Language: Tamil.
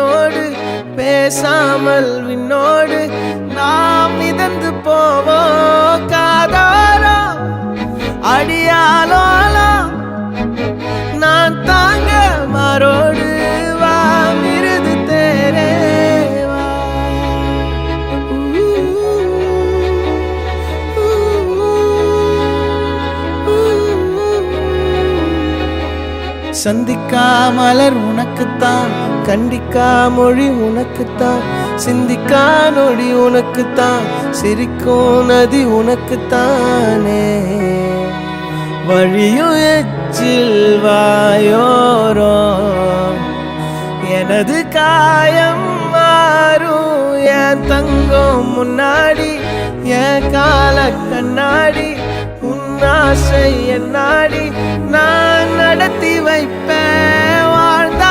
மண்ணோடு பேசாமல் விண்ணோடு நாம் மிதந்து போவோம் காதாரோ அடியாலோலோ நான் தாங்க மாறோடு வா மிருது தேரே வா. சந்திக்கா மலர் உனக்குத்தான், கண்டிக்கா மொழி உனக்குத்தான், சிந்திக்கா நொடி உனக்குத்தான், சிரிக்கும் நதி உனக்குத்தானே. வழியும் எச்சில் வாயோரோ எனது காயம் மாறும் என் தங்கம் முன்னாடி என் கால கண்ணாடி உன்னாசை என்னாடி நான் நடத்தி வைப்பேன் வாழ்ந்தா